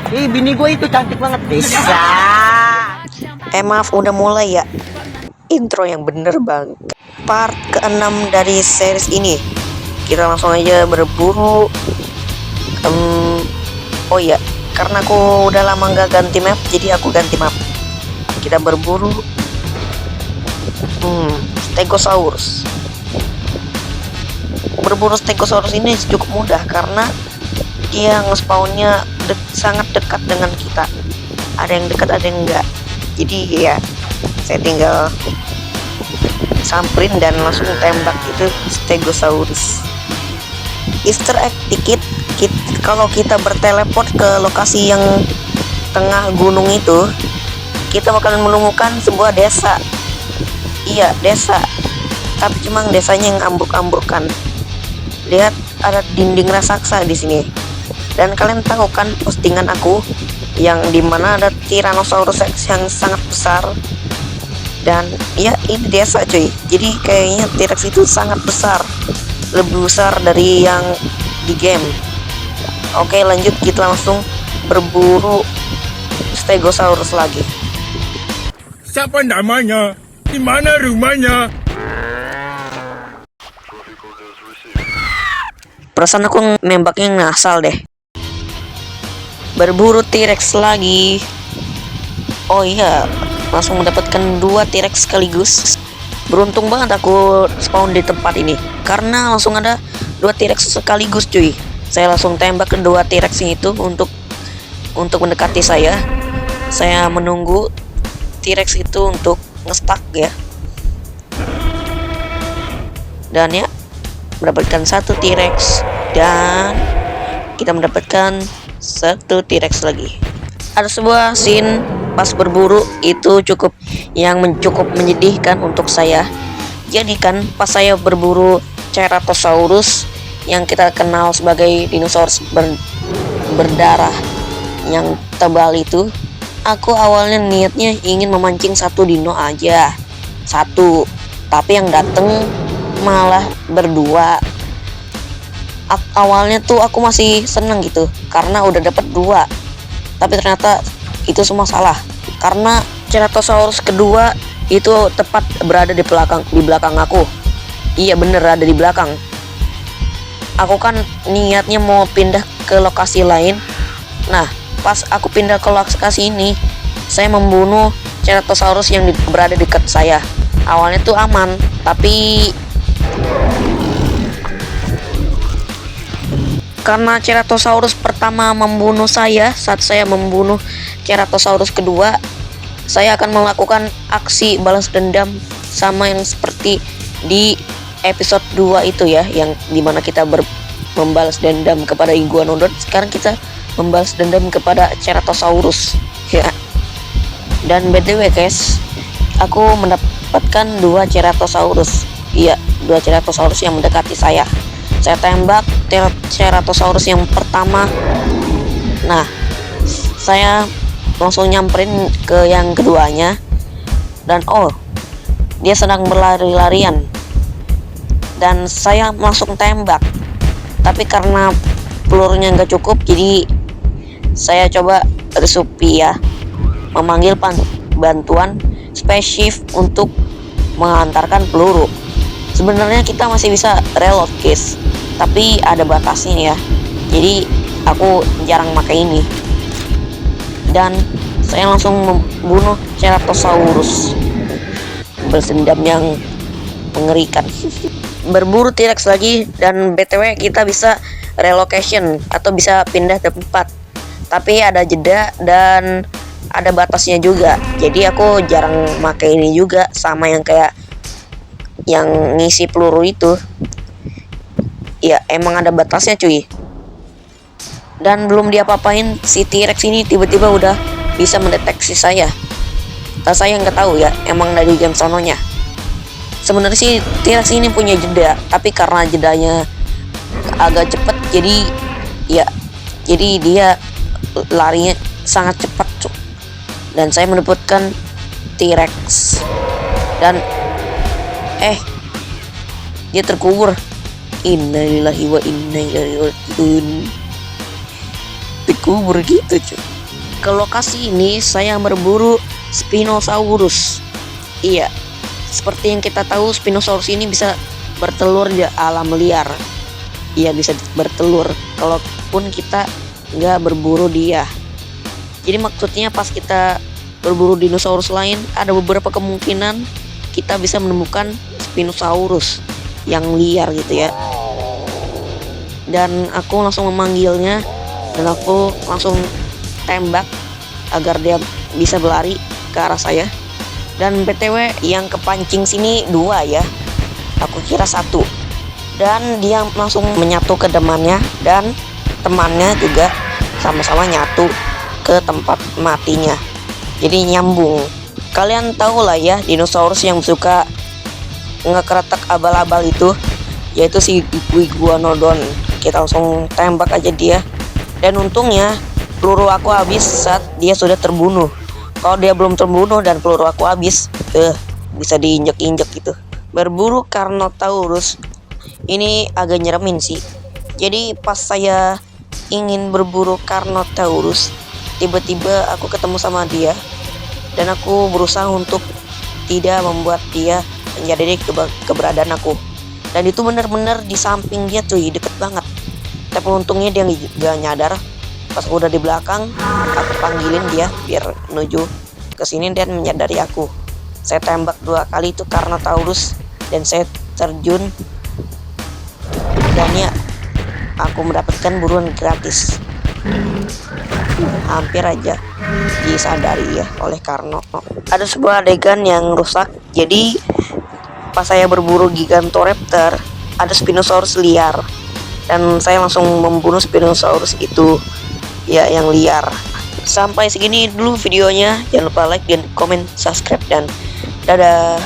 Bini gue itu cantik banget. Bisa. Maaf udah mulai ya. Intro yang bener bang. Part ke-6 dari series ini. Kita langsung aja berburu. Oh iya, karena aku udah lama nggak ganti map, jadi aku ganti map. Kita berburu Stegosaurus. Berburu Stegosaurus ini cukup mudah karena dia nge-spawnnya sangat dekat dengan kita. Ada yang dekat, ada yang enggak. Jadi ya saya tinggal samperin dan langsung tembak itu Stegosaurus. Easter egg dikit, kalau kita berteleport ke lokasi yang tengah gunung itu, kita bakalan menemukan sebuah desa. Iya, desa. Tapi cuma desanya yang ambruk-ambrukan. Lihat, ada dinding raksasa di sini. Dan kalian tahu kan postingan aku yang dimana ada Tyrannosaurus Rex yang sangat besar. Dan ya ini desa cuy. Jadi kayaknya T-Rex itu sangat besar, lebih besar dari yang di game. Oke, lanjut, kita langsung berburu Stegosaurus lagi. Siapa namanya? Di mana rumahnya? Perasaan aku nembaknya ngasal deh. Berburu T-Rex lagi. Oh iya, langsung mendapatkan 2 T-Rex sekaligus. Beruntung banget aku spawn di tempat ini karena langsung ada 2 T-Rex sekaligus cuy. Saya langsung tembak kedua T-Rex itu untuk mendekati saya. Saya menunggu T-Rex itu untuk nge-stuck ya. Dan ya, mendapatkan 1 T-Rex dan kita mendapatkan 1 T-Rex lagi. Ada sebuah scene pas berburu itu cukup menyedihkan untuk saya. Jadi kan pas saya berburu Ceratosaurus yang kita kenal sebagai dinosaurus berdarah yang tebal itu, aku awalnya niatnya ingin memancing 1 dino aja, 1, tapi yang dateng malah berdua. Awalnya tuh aku masih seneng gitu karena udah dapet 2, tapi ternyata itu semua salah karena Ceratosaurus kedua itu tepat berada di belakang aku. Iya bener, ada di belakang. Aku kan niatnya mau pindah ke lokasi lain. Nah, pas aku pindah ke lokasi ini, saya membunuh Ceratosaurus yang berada dekat saya. Awalnya tuh aman, tapi karena Ceratosaurus pertama membunuh saya, saat saya membunuh Ceratosaurus kedua, saya akan melakukan aksi balas dendam sama yang seperti di episode 2 itu ya, yang dimana kita membalas dendam kepada Iguanodon. Sekarang kita membalas dendam kepada Ceratosaurus ya. Dan BTW guys, aku mendapatkan 2 Ceratosaurus. Iya, 2 Ceratosaurus yang mendekati saya. Saya tembak Ceratosaurus yang pertama. Nah, saya langsung nyamperin ke yang keduanya. Dan oh, dia sedang berlari-larian. Dan saya langsung tembak. Tapi karena pelurunya nggak cukup, jadi saya coba resupi ya, memanggil bantuan spesifik untuk mengantarkan peluru. Sebenarnya kita masih bisa reload guys, tapi ada batasnya ya. Jadi aku jarang pakai ini. Dan saya langsung membunuh Ceratosaurus. Bersendam yang mengerikan. Berburu T-Rex lagi, dan BTW kita bisa relocation atau bisa pindah tempat. Tapi ada jeda dan ada batasnya juga. Jadi aku jarang pakai ini juga, sama yang kayak yang ngisi peluru itu. Ya emang ada batasnya cuy. Dan belum diapa-apain, si T-Rex ini tiba-tiba udah bisa mendeteksi saya. Saya nggak tahu ya, emang dari game sononya. Sebenarnya sih T-Rex ini punya jeda, tapi karena jedanya agak cepet, jadi dia larinya sangat cepat cuk. Dan saya mendapatkan T-Rex dan dia terkubur. Innalillahi wa inna ilaihi raji'un. Terkubur gitu cuy. ke lokasi ini saya berburu Spinosaurus. Iya, seperti yang kita tahu Spinosaurus ini bisa bertelur di alam liar. Iya, bisa bertelur kalaupun kita nggak berburu dia. Jadi maksudnya pas kita berburu dinosaurus lain, ada beberapa kemungkinan kita bisa menemukan Spinosaurus yang liar gitu ya. Dan aku langsung memanggilnya dan aku langsung tembak agar dia bisa berlari ke arah saya. Dan BTW yang kepancing sini 2 ya, aku kira 1. Dan dia langsung menyatu ke temannya dan temannya juga sama-sama nyatu ke tempat matinya. Jadi nyambung. Kalian tahu lah ya dinosaurus yang suka ngekretek abal-abal itu, yaitu si Iguanodon. Kita langsung tembak aja dia. Dan untungnya peluru aku habis saat dia sudah terbunuh. Kalau dia belum terbunuh dan peluru aku habis, bisa diinjek-injek gitu. Berburu Carnotaurus ini agak nyeremin sih. Jadi pas saya ingin berburu Carnotaurus, tiba-tiba aku ketemu sama dia dan aku berusaha untuk tidak membuat dia menyadari keberadaan aku. Dan itu benar-benar di samping dia tuh, deket banget. Tapi untungnya dia gak nyadar. Pas aku udah di belakang, aku panggilin dia biar menuju ke sini dan menyadari aku. Saya tembak 2 kali itu Carnotaurus dan saya terjun. Dan ya, aku mendapatkan buruan gratis. Hampir aja disadari ya oleh Karno. Ada sebuah adegan yang rusak. Jadi pas saya berburu Gigantoraptor, ada Spinosaurus liar dan saya langsung membunuh Spinosaurus itu ya, yang liar. Sampai segini dulu videonya. Jangan lupa like dan komen, subscribe, dan dadah.